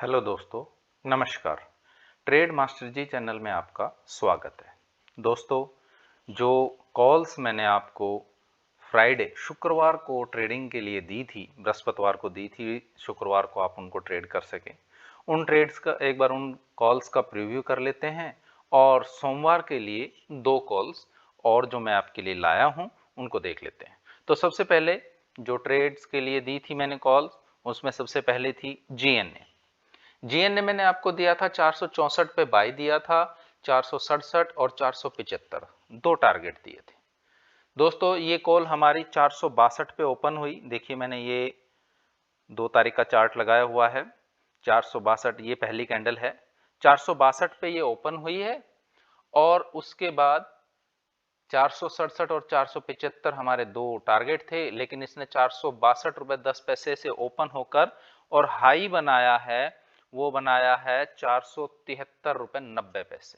Hello दोस्तों, नमस्कार। Trade master जी channel में आपका स्वागत है। दोस्तों, जो कॉल्स मैंने आपको फ्राइडे शुक्रवार को ट्रेडिंग के लिए दी थी, बृहस्पतिवार को दी थी, शुक्रवार को आप उनको ट्रेड कर सकें, उन ट्रेड्स का एक बार उन कॉल्स का प्रीव्यू कर लेते हैं और सोमवार के लिए 2 कॉल्स और जो मैं आपके लिए लाया हूं उनको देख लेते हैं। तो सबसे पहले जो ट्रेड्स के लिए दी थी मैंने कॉल्स, उसमें सबसे पहले थी जीएनए मैंने आपको दिया था 464 पे बाई दिया था, 467 और 475 दो टारगेट दिए थे। दोस्तों, ये कॉल हमारी 462 पे ओपन हुई। देखिए, मैंने ये 2 तारीख का चार्ट लगाया हुआ है। 462 ये पहली कैंडल है। 462 पे ये ओपन हुई है और उसके बाद 467 और 475 हमारे दो टारगेट थे, लेकिन इसने 462 रुपए 10 पैसे से ओपन होकर और हाई बनाया है, वो बनाया है 473 रुपए 90 पैसे।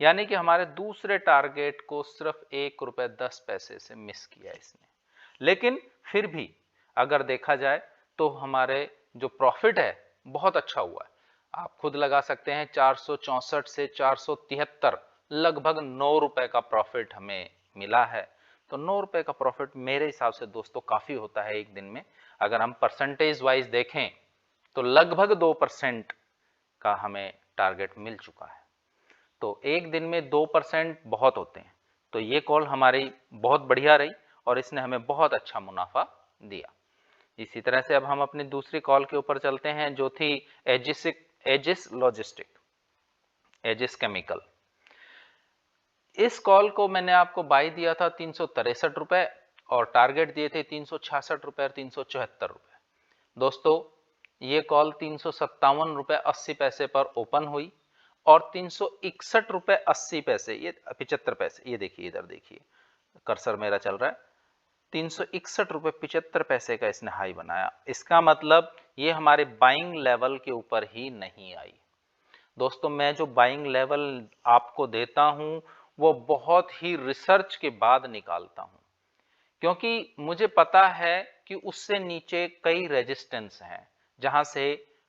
यानी कि हमारे दूसरे टारगेट को सिर्फ 1 रुपए 10 पैसे से मिस किया इसने। लेकिन फिर भी अगर देखा जाए तो हमारे जो प्रॉफिट है बहुत अच्छा हुआ है। आप खुद लगा सकते हैं, 464 से 473 लगभग 9 रुपए का प्रॉफिट हमें मिला है। तो 9 रुपए का प्रॉफिट मेरे हिसाब से दोस्तों काफी होता है एक दिन में। अगर हम परसेंटेज वाइज देखें तो लगभग 2% का हमें टारगेट मिल चुका है। तो एक दिन में 2% बहुत होते हैं। तो ये कॉल हमारी बहुत बढ़िया रही और इसने हमें बहुत अच्छा मुनाफा दिया। इसी तरह से अब हम अपनी दूसरी कॉल के ऊपर चलते हैं, जो थी एजिस केमिकल। इस कॉल को मैंने आपको बाई दिया था 363 रुपए और टारगेट दिए थे 366 रुपए और 374 रुपए। दोस्तों, ये कॉल 357 रुपए 80 पैसे पर ओपन हुई और 361 रुपए 80 पैसे, ये 75 पैसे, ये देखिए, इधर देखिए, कर्सर मेरा चल रहा है, 361 रुपए 75 पैसे का इसने हाई बनाया। इसका मतलब ये हमारे बाइंग लेवल के ऊपर ही नहीं आई। दोस्तों, मैं जो बाइंग लेवल आपको देता हूं वो बहुत ही रिसर्च के बाद निकालता हूं, क्योंकि मुझे पता है कि उससे नीचे कई रेजिस्टेंस हैं जहां से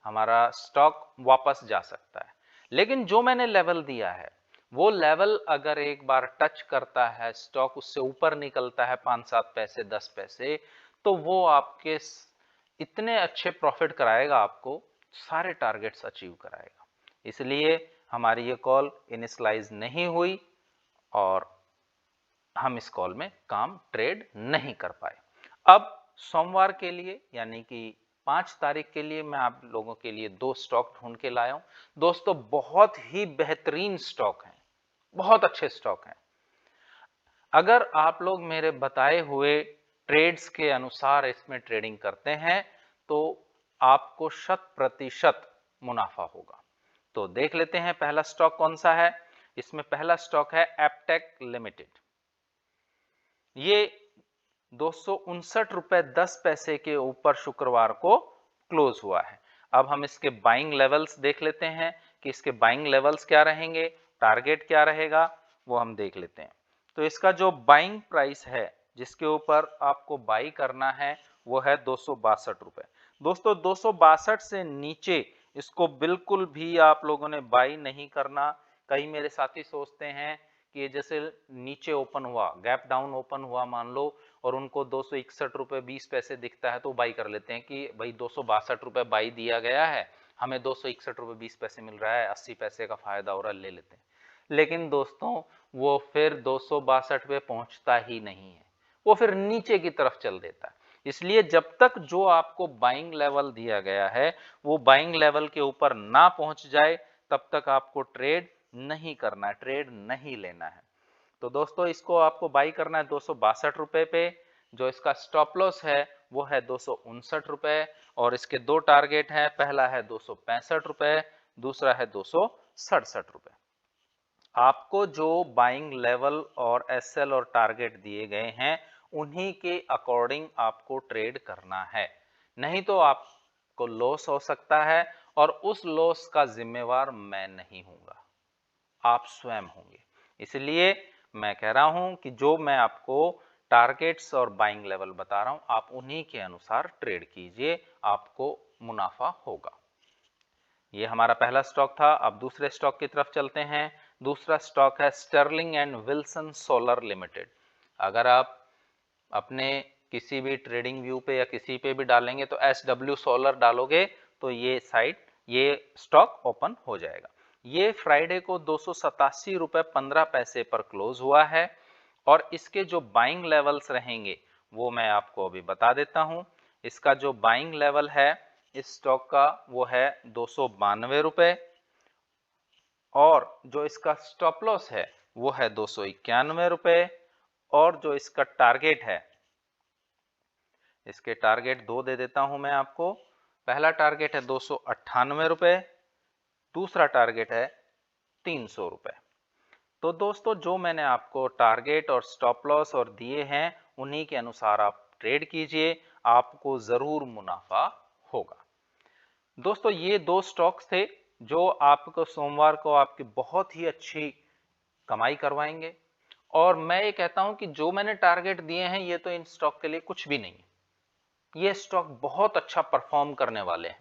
हमारा स्टॉक वापस जा सकता है। लेकिन जो मैंने लेवल दिया है वो लेवल अगर एक बार टच करता है, स्टॉक उससे ऊपर निकलता है 5-7 पैसे 10 पैसे, तो वो आपके इतने अच्छे प्रॉफिट कराएगा, आपको सारे टारगेट्स अचीव कराएगा। इसलिए हमारी ये कॉल इनिशियलाइज नहीं हुई और हम इस कॉल में काम ट्रेड नहीं कर पाए। अब सोमवार के लिए यानी कि 5 तारीख के लिए मैं आप लोगों के लिए 2 स्टॉक ढूंढ के लाया हूं। दोस्तों, बहुत ही बेहतरीन स्टॉक हैं, बहुत अच्छे स्टॉक हैं। अगर आप लोग मेरे बताए हुए ट्रेड्स के अनुसार इसमें ट्रेडिंग करते हैं तो आपको 100% मुनाफा होगा। तो देख लेते हैं पहला स्टॉक कौन सा है। इसमें पहला स्टॉक है एप्टेक लिमिटेड। ये 259 रुपए 10 पैसे के ऊपर शुक्रवार को क्लोज हुआ है। अब हम इसके बाइंग लेवल्स देख लेते हैं कि इसके बाइंग लेवल्स क्या रहेंगे, टारगेट क्या रहेगा, वो हम देख लेते हैं। तो इसका जो बाइंग प्राइस है जिसके ऊपर आपको बाई करना है वो है 262 रुपए। दोस्तों, 262 से नीचे इसको बिल्कुल भी आप लोगों ने बाई नहीं करना। कई मेरे साथी सोचते हैं कि ये जैसे नीचे ओपन हुआ, गैप डाउन ओपन हुआ मान लो, और उनको 261 रुपए 20 पैसे दिखता है तो बाई कर लेते हैं कि भाई 262 रुपए बाई दिया गया है, हमें 261 रुपए 20 पैसे मिल रहा है, 80 पैसे का फायदा हो रहा है, ले लेते हैं। लेकिन दोस्तों, वो फिर 262 पे पहुंचता ही नहीं है, वो फिर नीचे की तरफ चल देता है। इसलिए जब तक जो आपको बाइंग लेवल दिया गया है वो बाइंग लेवल के ऊपर ना पहुंच जाए तब तक आपको ट्रेड नहीं करना है, ट्रेड नहीं लेना है। तो दोस्तों, इसको आपको बाई करना है 262 रुपए पे। जो इसका स्टॉप लॉस है वो है 259 रुपए और इसके दो टारगेट हैं, पहला है 265 रुपए, दूसरा है 267 रुपए। आपको जो बाइंग लेवल और एसएल और टारगेट दिए गए हैं उन्हीं के अकॉर्डिंग आपको ट्रेड करना है, नहीं तो आपको लॉस हो सकता है और उस लॉस का जिम्मेवार मैं नहीं हूंगा, आप स्वयं होंगे। इसलिए मैं कह रहा हूं कि जो मैं आपको टारगेट्स और बाइंग लेवल बता रहा हूं आप उन्हीं के अनुसार ट्रेड कीजिए, आपको मुनाफा होगा। ये हमारा पहला स्टॉक था। अब दूसरे स्टॉक की तरफ चलते हैं। दूसरा स्टॉक है Sterling and Wilson solar limited. अगर आप अपने किसी भी ट्रेडिंग व्यू पे या किसी पे भी डालेंगे तो SW सोलर डालोगे तो ये साइट, ये स्टॉक ओपन हो जाएगा। ये फ्राइडे को 287 रुपए 15 पैसे पर क्लोज हुआ है और इसके जो बाइंग लेवल्स रहेंगे वो मैं आपको अभी बता देता हूं। इसका जो बाइंग लेवल है इस स्टॉक का वो है 292 रुपए और जो इसका स्टॉप लॉस है वो है 291 रुपए और जो इसका टारगेट है, इसके टारगेट दो दे देता हूं मैं आपको। पहला टारगेट है 298 रुपए, दूसरा टारगेट है 300 रुपए। तो दोस्तों जो मैंने आपको टारगेट और स्टॉप लॉस और दिए हैं उन्हीं के अनुसार आप ट्रेड कीजिए, आपको जरूर मुनाफा होगा। दोस्तों ये दो स्टॉक्स थे जो आपको सोमवार को आपकी बहुत ही अच्छी कमाई करवाएंगे और मैं ये कहता हूं कि जो मैंने टारगेट दिए हैं ये तो इन स्टॉक के लिए कुछ भी नहीं है। ये स्टॉक बहुत अच्छा परफॉर्म करने वाले हैं,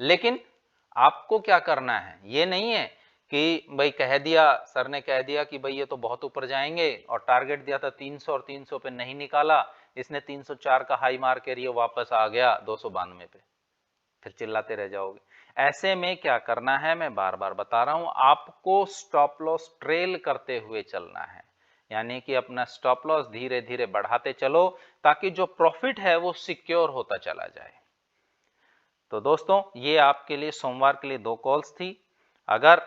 लेकिन आपको क्या करना है, ये नहीं है कि भाई कह दिया, सर ने कह दिया कि भाई ये तो बहुत ऊपर जाएंगे और टारगेट दिया था 300 और 300 पे नहीं निकाला, इसने 304 का हाई मार के ये वापस आ गया 292 पे, फिर चिल्लाते रह जाओगे। ऐसे में क्या करना है, मैं बार बार बता रहा हूं, आपको स्टॉप लॉस ट्रेल करते हुए चलना है, यानी कि अपना स्टॉप लॉस धीरे धीरे बढ़ाते चलो ताकि जो प्रॉफिट है वो सिक्योर होता चला जाए। तो दोस्तों ये आपके लिए सोमवार के लिए दो कॉल्स थी। अगर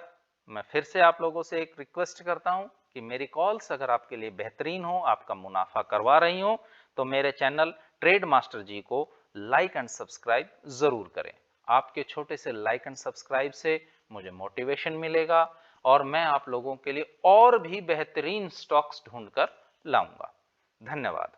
मैं फिर से आप लोगों से एक रिक्वेस्ट करता हूं कि मेरी कॉल्स अगर आपके लिए बेहतरीन हो, आपका मुनाफा करवा रही हो, तो मेरे चैनल ट्रेड मास्टर जी को लाइक एंड सब्सक्राइब जरूर करें। आपके छोटे से लाइक एंड सब्सक्राइब से मुझे मोटिवेशन मिलेगा और मैं आप लोगों के लिए और भी बेहतरीन स्टॉक्स ढूंढकर लाऊंगा। धन्यवाद।